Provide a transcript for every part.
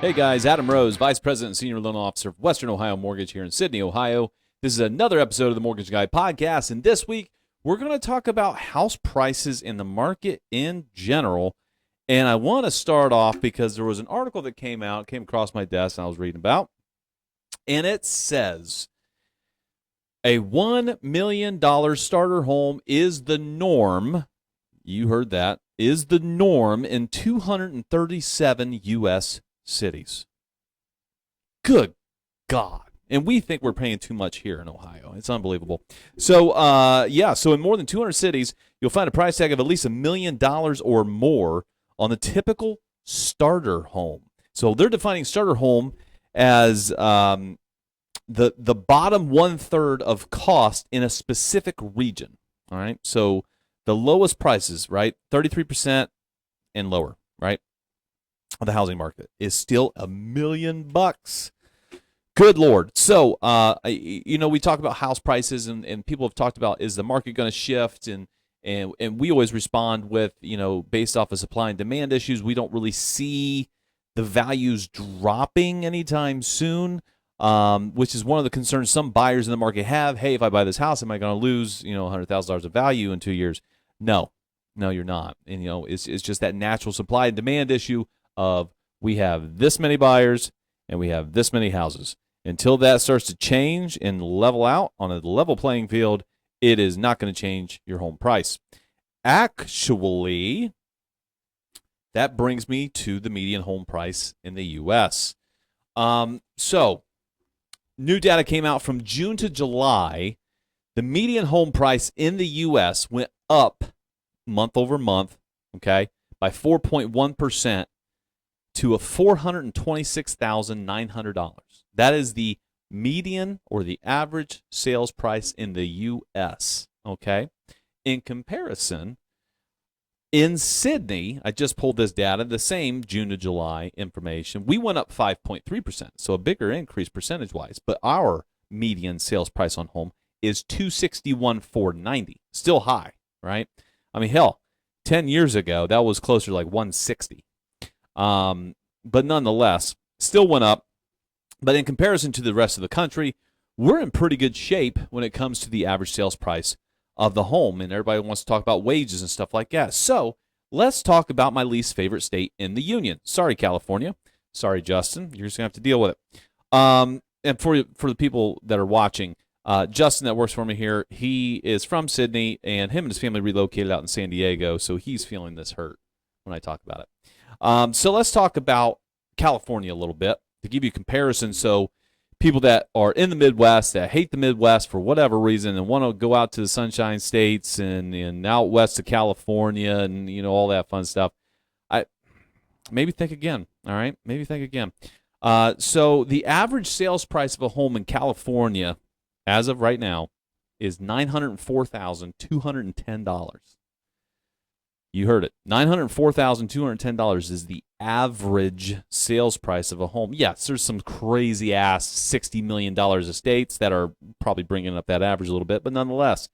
Hey guys, Adam Rose, Vice President and Senior Loan Officer of Western Ohio Mortgage here in Sydney, Ohio. This is another episode of the Mortgage Guy podcast, and this week we're going to talk about house prices in the market in general. And I want to start off because there was an article that came across my desk and I was reading about, and it says a $1 million starter home is the norm. You heard that, is the norm in 237 U.S. cities. Good God. And we think we're paying too much here in Ohio. It's unbelievable. So, so in more than 200 cities, you'll find a price tag of at least $1 million or more on the typical starter home. So they're defining starter home as the bottom one-third of cost in a specific region. All right. So the lowest prices, right, 33% and lower, right, of the housing market is still $1 million. Good Lord. So, we talk about house prices and people have talked about, is the market going to shift? And we always respond with, based off of supply and demand issues, we don't really see the values dropping anytime soon, which is one of the concerns some buyers in the market have. Hey, if I buy this house, am I going to lose, $100,000 of value in 2 years? No, you're not. And, it's just that natural supply and demand issue of we have this many buyers and we have this many houses. Until that starts to change and level out on a level playing field, it is not going to change your home price. Actually, that brings me to the median home price in the U.S. So, new data came out from June to July. The median home price in the U.S. went up month over month, okay, by 4.1%. to a $426,900. That is the median or the average sales price in the U.S., okay? In comparison, in Sydney, I just pulled this data, the same June to July information, we went up 5.3%, so a bigger increase percentage-wise, but our median sales price on home is $261,490, still high, right? I mean, hell, 10 years ago, that was closer to like $160. But nonetheless, still went up. But in comparison to the rest of the country, we're in pretty good shape when it comes to the average sales price of the home. And everybody wants to talk about wages and stuff like that. So let's talk about my least favorite state in the union. Sorry, California. Sorry, Justin. You're just going to have to deal with it. And for the people that are watching, Justin that works for me here, he is from Sydney, and him and his family relocated out in San Diego, so he's feeling this hurt when I talk about it. So let's talk about California a little bit to give you a comparison. So people that are in the Midwest that hate the Midwest for whatever reason and want to go out to the Sunshine States and out west of California and, all that fun stuff, maybe think again, all right? Maybe think again. So the average sales price of a home in California as of right now is $904,210. You heard it. $904,210 is the average sales price of a home. Yes, there's some crazy-ass $60 million estates that are probably bringing up that average a little bit, but nonetheless,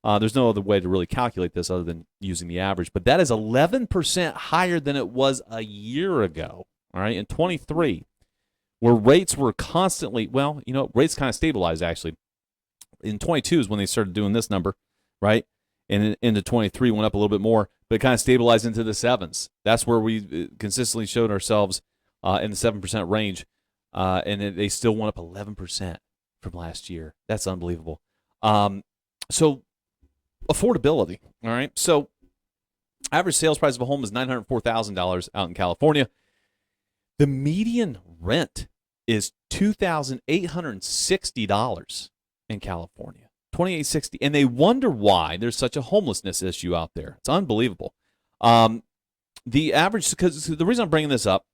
there's no other way to really calculate this other than using the average. But that is 11% higher than it was a year ago, all right, in 23, where rates were constantly, rates kind of stabilized, actually. In 22 is when they started doing this number, right? And into 23 went up a little bit more, but it kind of stabilized into the sevens. That's where we consistently showed ourselves in the 7% range, and they still went up 11% from last year. That's unbelievable. So affordability, all right? So average sales price of a home is $904,000 out in California. The median rent is $2,860 in California. $2,860, and they wonder why there's such a homelessness issue out there. It's unbelievable. The average, because the reason I'm bringing this up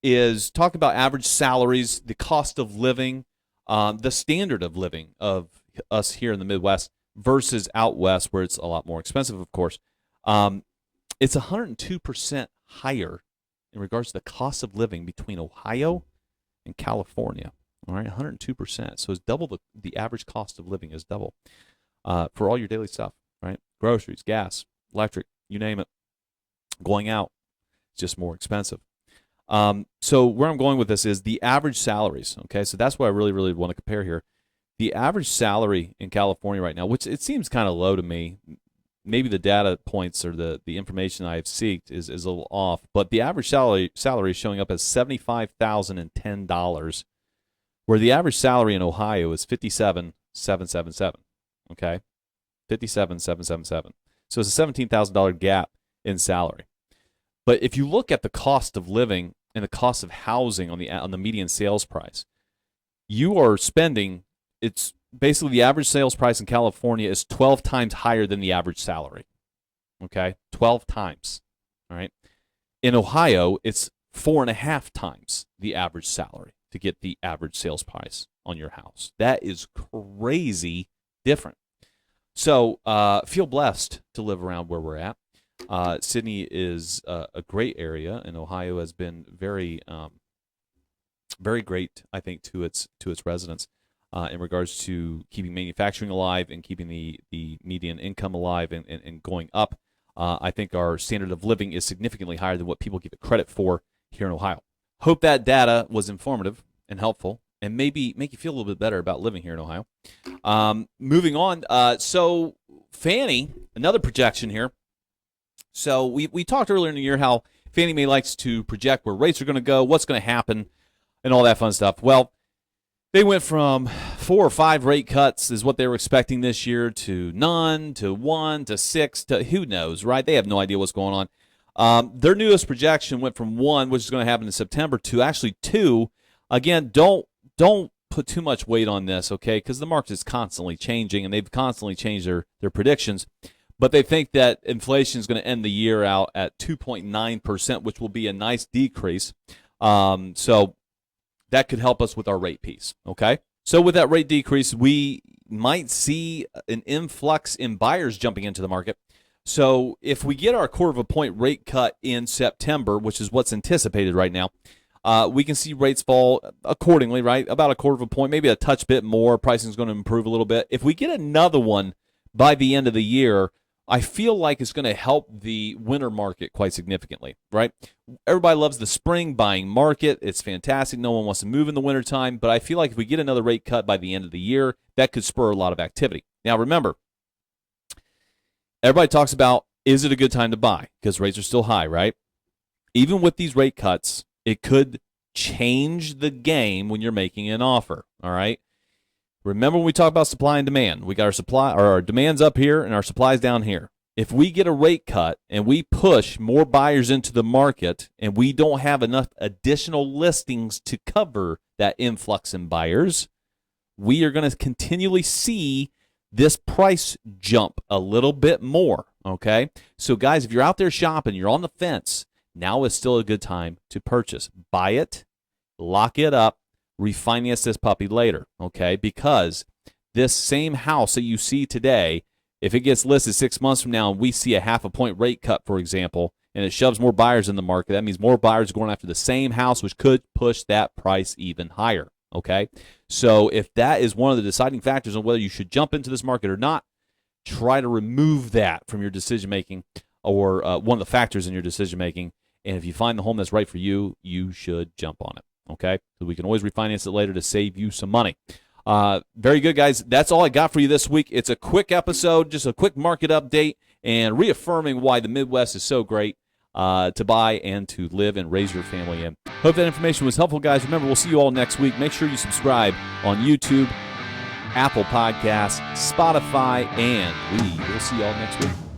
is talk about average salaries, the cost of living, the standard of living of us here in the Midwest versus out west, where it's a lot more expensive, of course. It's 102% higher in regards to the cost of living between Ohio and California. All right, 102%. So it's double the average cost of living is double for all your daily stuff, right? Groceries, gas, electric, you name it. Going out, it's just more expensive. So where I'm going with this is the average salaries. Okay, so that's what I really, really want to compare here. The average salary in California right now, which it seems kind of low to me. Maybe the data points or the information I've seeked is a little off, but the average salary is showing up as $75,010, where the average salary in Ohio is $57,777. Okay, $57,777. So it's a $17,000 gap in salary. But if you look at the cost of living and the cost of housing on the median sales price, you are spending. It's basically the average sales price in California is 12 times higher than the average salary. Okay, 12 times. All right. In Ohio, it's 4.5 times the average salary to get the average sales price on your house. That is crazy different. So feel blessed to live around where we're at. Sydney is a great area, and Ohio has been very, very great, I think, to its residents in regards to keeping manufacturing alive and keeping the median income alive and going up. I think our standard of living is significantly higher than what people give it credit for here in Ohio. Hope that data was informative and helpful, and maybe make you feel a little bit better about living here in Ohio. Moving on, so Fannie, another projection here. So we talked earlier in the year how Fannie Mae likes to project where rates are going to go, what's going to happen, and all that fun stuff. Well, they went from 4 or 5 rate cuts is what they were expecting this year to none, to 1, to 6, to who knows, right? They have no idea what's going on. Their newest projection went from 1, which is going to happen in September, to actually 2. Again, don't put too much weight on this, okay? Because the market is constantly changing, and they've constantly changed their predictions. But they think that inflation is going to end the year out at 2.9%, which will be a nice decrease. So that could help us with our rate piece, okay? So with that rate decrease, we might see an influx in buyers jumping into the market. So if we get our 1/4 point rate cut in September, which is what's anticipated right now, we can see rates fall accordingly, right? About a 1/4 point, maybe a touch bit more. Pricing is going to improve a little bit. If we get another one by the end of the year, I feel like it's going to help the winter market quite significantly, right? Everybody loves the spring buying market. It's fantastic. No one wants to move in the wintertime. But I feel like if we get another rate cut by the end of the year, that could spur a lot of activity. Now, remember, everybody talks about, is it a good time to buy? Because rates are still high, right? Even with these rate cuts, it could change the game when you're making an offer, all right? Remember when we talk about supply and demand, we got our demand's up here and our supply's down here. If we get a rate cut and we push more buyers into the market and we don't have enough additional listings to cover that influx in buyers, we are going to continually see this price jump a little bit more, okay? So guys, if you're out there shopping, you're on the fence, now is still a good time to purchase. Buy it, lock it up, refinance this puppy later, okay? Because this same house that you see today, if it gets listed 6 months from now and we see a 1/2 point rate cut, for example, and it shoves more buyers in the market, that means more buyers are going after the same house, which could push that price even higher, okay? So if that is one of the deciding factors on whether you should jump into this market or not, try to remove that from your decision-making or one of the factors in your decision-making. And if you find the home that's right for you, you should jump on it. Okay, so we can always refinance it later to save you some money. Very good, guys. That's all I got for you this week. It's a quick episode, just a quick market update, and reaffirming why the Midwest is so great to buy and to live and raise your family in. Hope that information was helpful, guys. Remember, we'll see you all next week. Make sure you subscribe on YouTube, Apple Podcasts, Spotify, and we will see you all next week.